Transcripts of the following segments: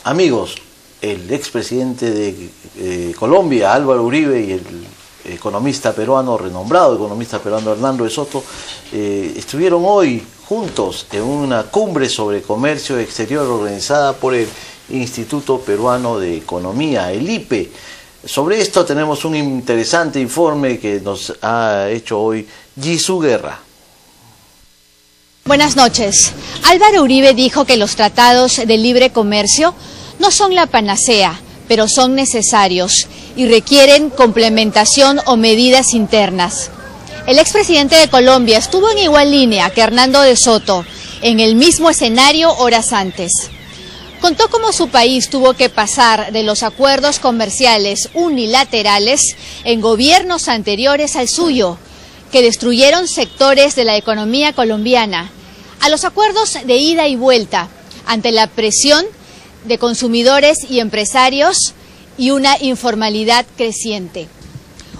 Amigos, el expresidente de Colombia, Álvaro Uribe, y el economista peruano, renombrado economista peruano Hernando de Soto, estuvieron hoy juntos en una cumbre sobre comercio exterior organizada por el Instituto Peruano de Economía, el IPE. Sobre esto tenemos un interesante informe que nos ha hecho hoy Gisú Guerra. Buenas noches. Álvaro Uribe dijo que los tratados de libre comercio no son la panacea, pero son necesarios y requieren complementación o medidas internas. El expresidente de Colombia estuvo en igual línea que Hernando de Soto, en el mismo escenario horas antes. Contó cómo su país tuvo que pasar de los acuerdos comerciales unilaterales en gobiernos anteriores al suyo, que destruyeron sectores de la economía colombiana, a los acuerdos de ida y vuelta, ante la presión de consumidores y empresarios y una informalidad creciente.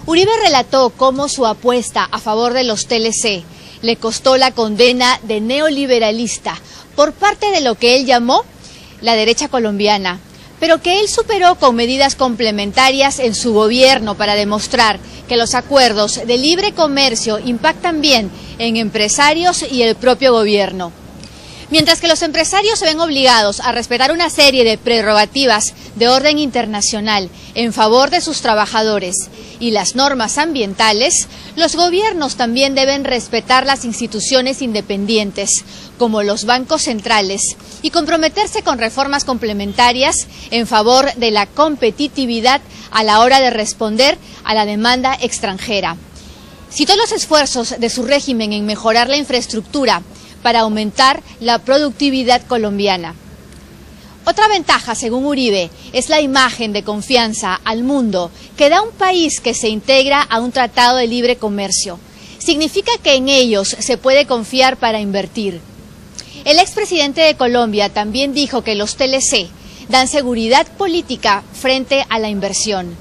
Uribe relató cómo su apuesta a favor de los TLC le costó la condena de neoliberalista por parte de lo que él llamó la derecha colombiana, pero que él superó con medidas complementarias en su gobierno para demostrar que los acuerdos de libre comercio impactan bien en empresarios y el propio gobierno. Mientras que los empresarios se ven obligados a respetar una serie de prerrogativas de orden internacional en favor de sus trabajadores y las normas ambientales, los gobiernos también deben respetar las instituciones independientes, como los bancos centrales, y comprometerse con reformas complementarias en favor de la competitividad a la hora de responder a la demanda extranjera. Citó los esfuerzos de su régimen en mejorar la infraestructura para aumentar la productividad colombiana. Otra ventaja, según Uribe, es la imagen de confianza al mundo que da un país que se integra a un tratado de libre comercio. Significa que en ellos se puede confiar para invertir. El expresidente de Colombia también dijo que los TLC dan seguridad política frente a la inversión.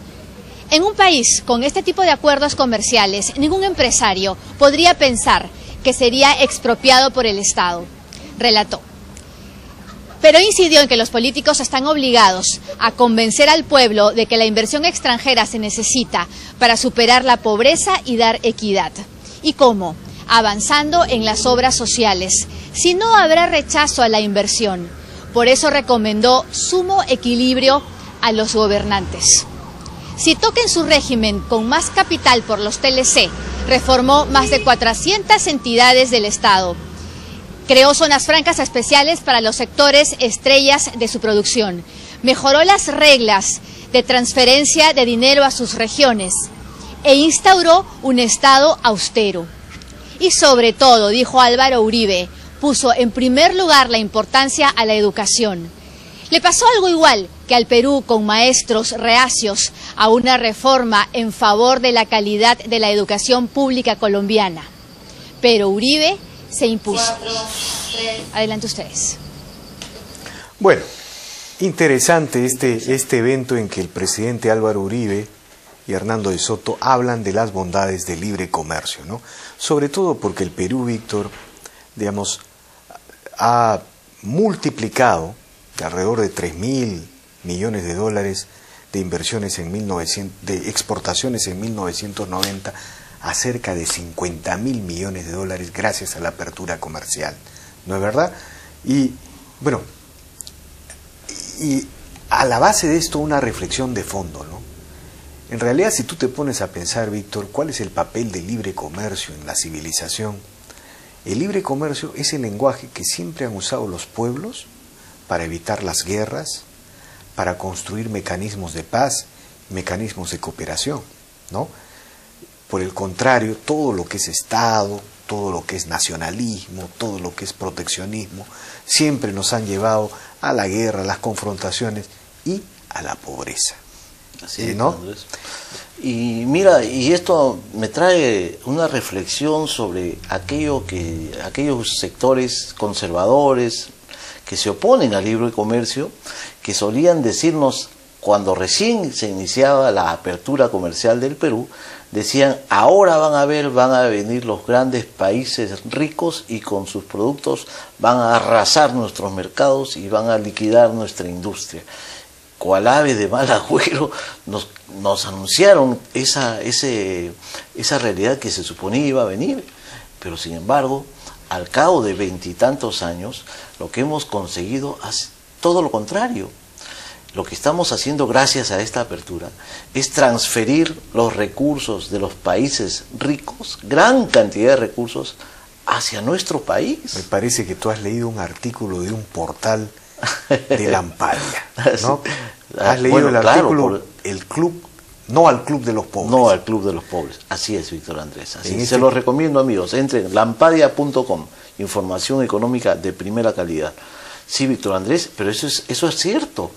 En un país con este tipo de acuerdos comerciales, ningún empresario podría pensar que sería expropiado por el Estado, relató. Pero incidió en que los políticos están obligados a convencer al pueblo de que la inversión extranjera se necesita para superar la pobreza y dar equidad. ¿Y cómo? Avanzando en las obras sociales. Si no, habrá rechazo a la inversión. Por eso recomendó sumo equilibrio a los gobernantes. Citó que en su régimen, con más capital por los TLC, reformó más de 400 entidades del Estado. Creó zonas francas especiales para los sectores estrellas de su producción. Mejoró las reglas de transferencia de dinero a sus regiones e instauró un Estado austero. Y sobre todo, dijo Álvaro Uribe, puso en primer lugar la importancia a la educación. Le pasó algo igual que al Perú, con maestros reacios a una reforma en favor de la calidad de la educación pública colombiana. Pero Uribe se impuso. Adelante ustedes. Bueno, interesante este evento en que el presidente Álvaro Uribe y Hernando de Soto hablan de las bondades del libre comercio, ¿no? Sobre todo porque el Perú, Víctor, digamos, ha multiplicado de alrededor de 3.000 millones de dólares de inversiones de exportaciones en 1990 a cerca de 50.000 millones de dólares gracias a la apertura comercial, ¿no es verdad? Y bueno, y a la base de esto una reflexión de fondo, ¿no? En realidad, si tú te pones a pensar, Víctor, ¿cuál es el papel del libre comercio en la civilización? El libre comercio es el lenguaje que siempre han usado los pueblos para evitar las guerras, para construir mecanismos de paz, mecanismos de cooperación, ¿no? Por el contrario, todo lo que es Estado, todo lo que es nacionalismo, todo lo que es proteccionismo, siempre nos han llevado a la guerra, a las confrontaciones y a la pobreza. Así es, ¿no? Andrés. Y mira, y esto me trae una reflexión sobre aquellos sectores conservadores que se oponen al libre comercio, que solían decirnos cuando recién se iniciaba la apertura comercial del Perú, decían, ahora van a venir los grandes países ricos y con sus productos van a arrasar nuestros mercados y van a liquidar nuestra industria. Cual ave de mal agüero nos anunciaron esa realidad que se suponía iba a venir, pero sin embargo, al cabo de 20 y tantos años, lo que hemos conseguido es todo lo contrario. Lo que estamos haciendo gracias a esta apertura es transferir los recursos de los países ricos, gran cantidad de recursos, hacia nuestro país. Me parece que tú has leído un artículo de un portal de Lampadia, ¿no? Has leído el artículo, el club, no al club de los pobres. No al club de los pobres, así es, Víctor Andrés. Así se los recomiendo, amigos, entren en lampadia.com, información económica de primera calidad. Sí, Víctor Andrés, pero eso es cierto.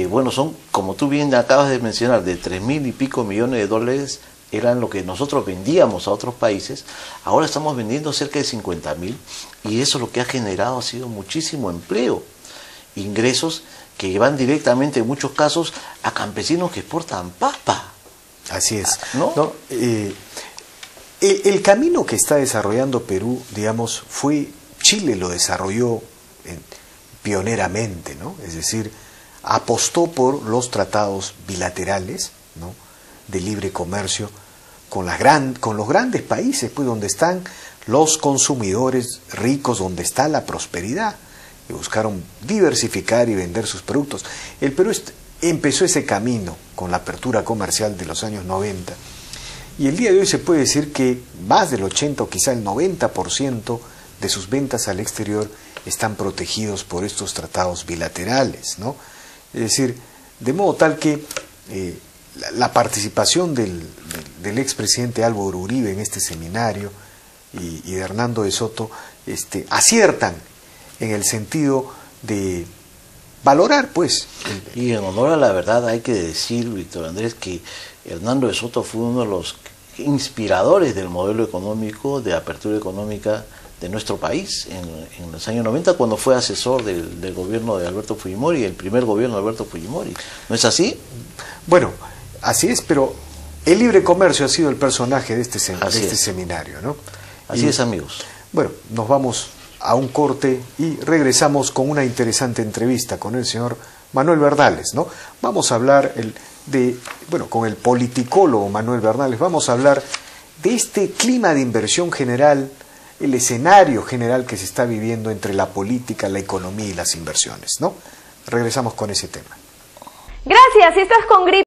Bueno, son, como tú bien acabas de mencionar, de 3.000 y pico millones de dólares eran lo que nosotros vendíamos a otros países. Ahora estamos vendiendo cerca de 50.000 y eso lo que ha generado ha sido muchísimo empleo, ingresos que van directamente en muchos casos a campesinos que exportan papa. Así es. ¿No? El camino que está desarrollando Perú, digamos, Chile lo desarrolló pioneramente, ¿no? Es decir, apostó por los tratados bilaterales, ¿no?, de libre comercio con los grandes países, pues donde están los consumidores ricos, donde está la prosperidad, y buscaron diversificar y vender sus productos. El Perú empezó ese camino con la apertura comercial de los años 90, y el día de hoy se puede decir que más del 80 o quizá el 90% de sus ventas al exterior están protegidos por estos tratados bilaterales, ¿no? Es decir, de modo tal que la participación del expresidente Álvaro Uribe en este seminario y de Hernando de Soto aciertan en el sentido de valorar, pues. Y en honor a la verdad hay que decir, Víctor Andrés, que Hernando de Soto fue uno de los inspiradores del modelo económico de apertura económica de nuestro país en los años 90, cuando fue asesor del gobierno de Alberto Fujimori, el primer gobierno de Alberto Fujimori. ¿No es así? Bueno, así es, pero el libre comercio ha sido el personaje de este seminario, ¿no? Así es, amigos. Bueno, nos vamos a un corte y regresamos con una interesante entrevista con el señor Manuel Bernales, ¿no? Vamos a hablar con el politicólogo Manuel Bernales, vamos a hablar de este clima de inversión general, el escenario general que se está viviendo entre la política, la economía y las inversiones, ¿no? Regresamos con ese tema. Gracias, si estás con gripe.